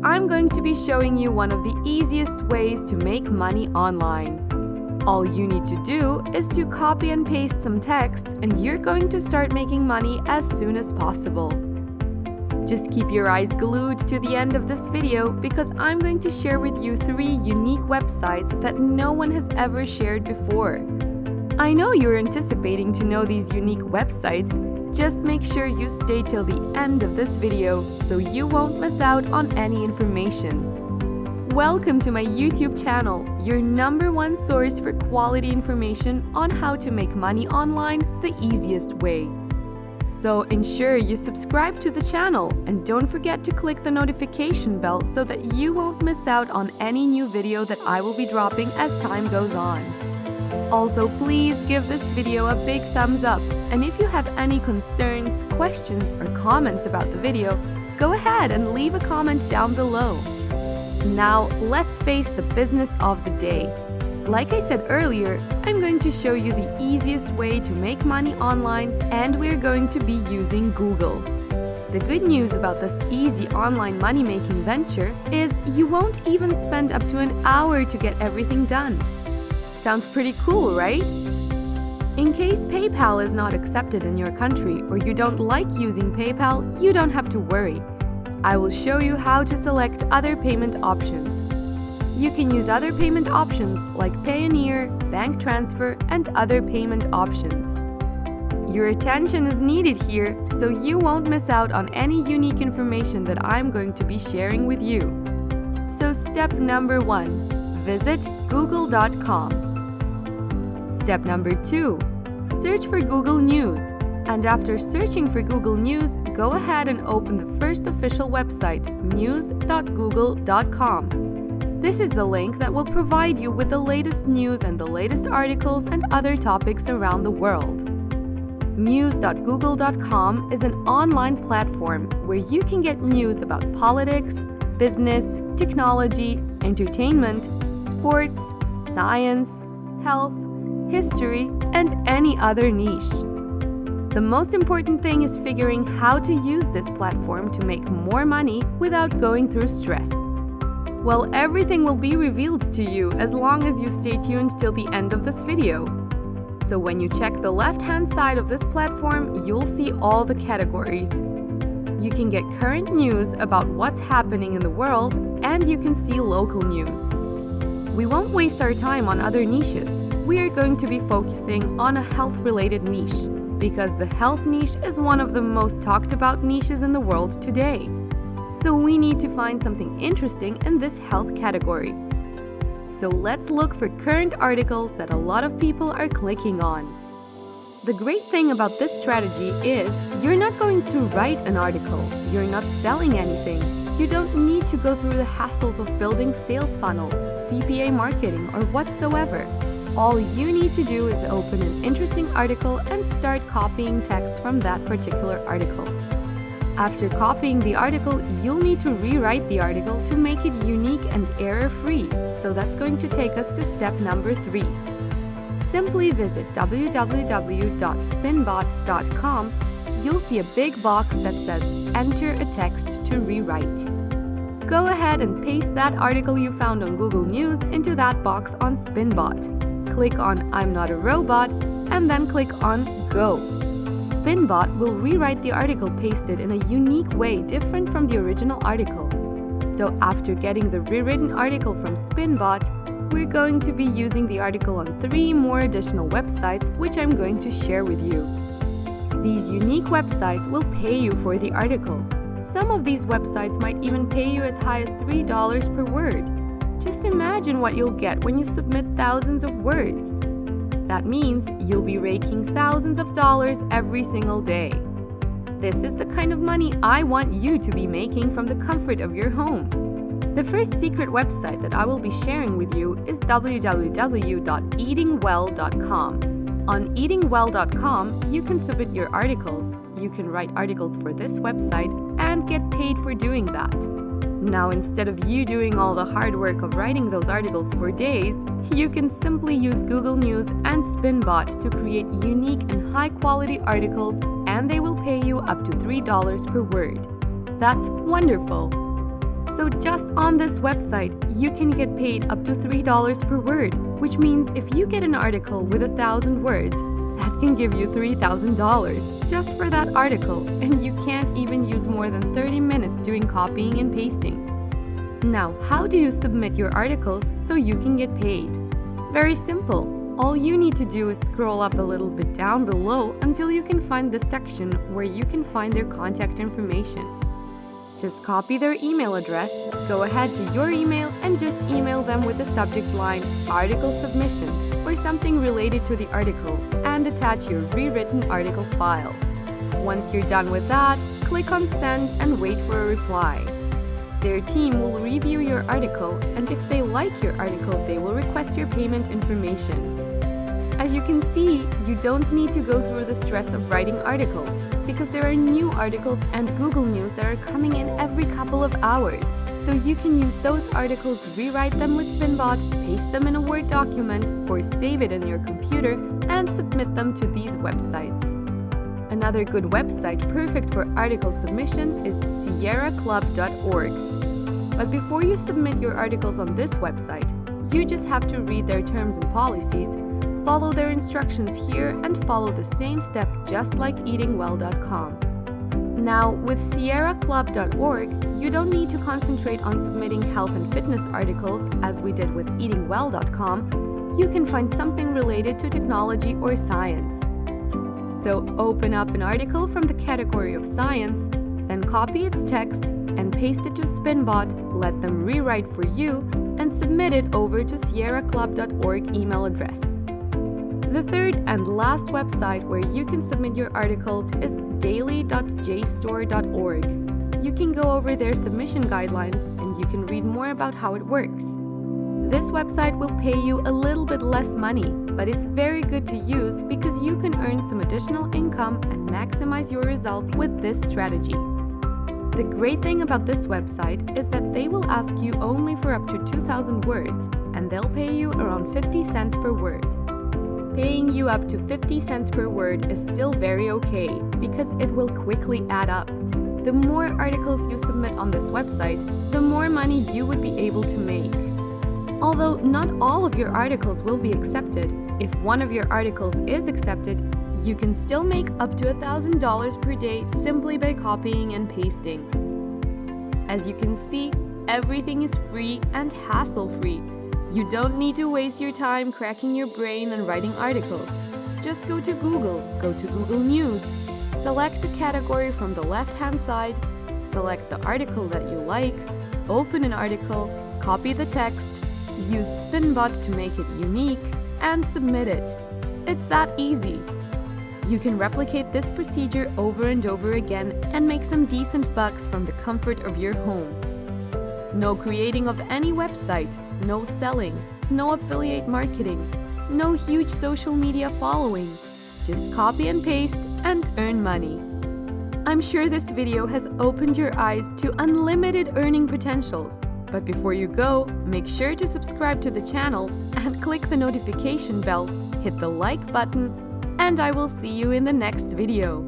I'm going to be showing you one of the easiest ways to make money online. All you need to do is to copy and paste some text, and you're going to start making money as soon as possible. Just keep your eyes glued to the end of this video because I'm going to share with you 3 unique websites that no one has ever shared before. I know you're anticipating to know these unique websites. Just make sure you stay till the end of this video so you won't miss out on any information. Welcome to my YouTube channel, your #1 source for quality information on how to make money online the easiest way. So ensure you subscribe to the channel and don't forget to click the notification bell so that you won't miss out on any new video that I will be dropping as time goes on. Also, please give this video a big thumbs up, and if you have any concerns, questions, or comments about the video, go ahead and leave a comment down below. Now, let's face the business of the day. Like I said earlier, I'm going to show you the easiest way to make money online, and we're going to be using Google. The good news about this easy online money-making venture is you won't even spend up to an hour to get everything done. Sounds pretty cool, right? In case PayPal is not accepted in your country or you don't like using PayPal, you don't have to worry. I will show you how to select other payment options. You can use other payment options like Payoneer, bank transfer, and other payment options. Your attention is needed here, so you won't miss out on any unique information that I'm going to be sharing with you. So step number 1, visit google.com. Step number 2, search for Google News. And after searching for Google News, go ahead and open the first official website, news.google.com. This is the link that will provide you with the latest news and the latest articles and other topics around the world. News.google.com is an online platform where you can get news about politics, business, technology, entertainment, sports, science, health, history, and any other niche. The most important thing is figuring how to use this platform to make more money without going through stress. Well, everything will be revealed to you as long as you stay tuned till the end of this video. So when you check the left-hand side of this platform, you'll see all the categories. You can get current news about what's happening in the world, and you can see local news. We won't waste our time on other niches. We are going to be focusing on a health-related niche, because the health niche is one of the most talked about niches in the world today. So we need to find something interesting in this health category. So let's look for current articles that a lot of people are clicking on. The great thing about this strategy is you're not going to write an article, you're not selling anything. You don't need to go through the hassles of building sales funnels, CPA marketing, or whatsoever. All you need to do is open an interesting article and start copying text from that particular article. After copying the article, you'll need to rewrite the article to make it unique and error-free, so that's going to take us to step number 3. Simply visit www.spinbot.com. You'll see a big box that says Enter a text to rewrite. Go ahead and paste that article you found on Google News into that box on Spinbot. Click on I'm not a robot, and then click on Go. Spinbot will rewrite the article pasted in a unique way different from the original article. So after getting the rewritten article from Spinbot, we're going to be using the article on 3 more additional websites, which I'm going to share with you. These unique websites will pay you for the article. Some of these websites might even pay you as high as $3 per word. Just imagine what you'll get when you submit thousands of words. That means you'll be raking thousands of dollars every single day. This is the kind of money I want you to be making from the comfort of your home. The first secret website that I will be sharing with you is www.eatingwell.com. On eatingwell.com, you can submit your articles, you can write articles for this website, and get paid for doing that. Now, instead of you doing all the hard work of writing those articles for days, you can simply use Google News and Spinbot to create unique and high-quality articles, and they will pay you up to $3 per word. That's wonderful! So just on this website, you can get paid up to $3 per word, which means if you get an article with 1,000 words, that can give you $3,000 just for that article, and you can't even use more than 30 minutes doing copying and pasting. Now, how do you submit your articles so you can get paid? Very simple. All you need to do is scroll up a little bit down below until you can find the section where you can find their contact information. Just copy their email address, go ahead to your email and just email them with the subject line "Article Submission" or something related to the article, and attach your rewritten article file. Once you're done with that, click on Send and wait for a reply. Their team will review your article, and if they like your article, they will request your payment information. As you can see, you don't need to go through the stress of writing articles, because there are new articles and Google News that are coming in every couple of hours. So you can use those articles, rewrite them with Spinbot, paste them in a Word document, or save it in your computer and submit them to these websites. Another good website perfect for article submission is sierraclub.org. But before you submit your articles on this website, you just have to read their terms and policies, follow their instructions here, and follow the same step just like eatingwell.com. Now, with sierraclub.org, you don't need to concentrate on submitting health and fitness articles as we did with eatingwell.com. You can find something related to technology or science. So open up an article from the category of science, then copy its text and paste it to Spinbot, let them rewrite for you, and submit it over to sierraclub.org email address. The third and last website where you can submit your articles is daily.jstor.org. You can go over their submission guidelines and you can read more about how it works. This website will pay you a little bit less money, but it's very good to use because you can earn some additional income and maximize your results with this strategy. The great thing about this website is that they will ask you only for up to 2,000 words, and they'll pay you around 50 cents per word. Paying you up to 50 cents per word is still very okay because it will quickly add up. The more articles you submit on this website, the more money you would be able to make. Although not all of your articles will be accepted, if one of your articles is accepted, you can still make up to $1,000 per day simply by copying and pasting. As you can see, everything is free and hassle-free. You don't need to waste your time cracking your brain and writing articles. Just go to Google News, select a category from the left-hand side, select the article that you like, open an article, copy the text, use Spinbot to make it unique, and submit it. It's that easy. You can replicate this procedure over and over again and make some decent bucks from the comfort of your home. No creating of any website, no selling, no affiliate marketing, no huge social media following. Just copy and paste and earn money. I'm sure this video has opened your eyes to unlimited earning potentials. But before you go, make sure to subscribe to the channel and click the notification bell, hit the like button, and I will see you in the next video.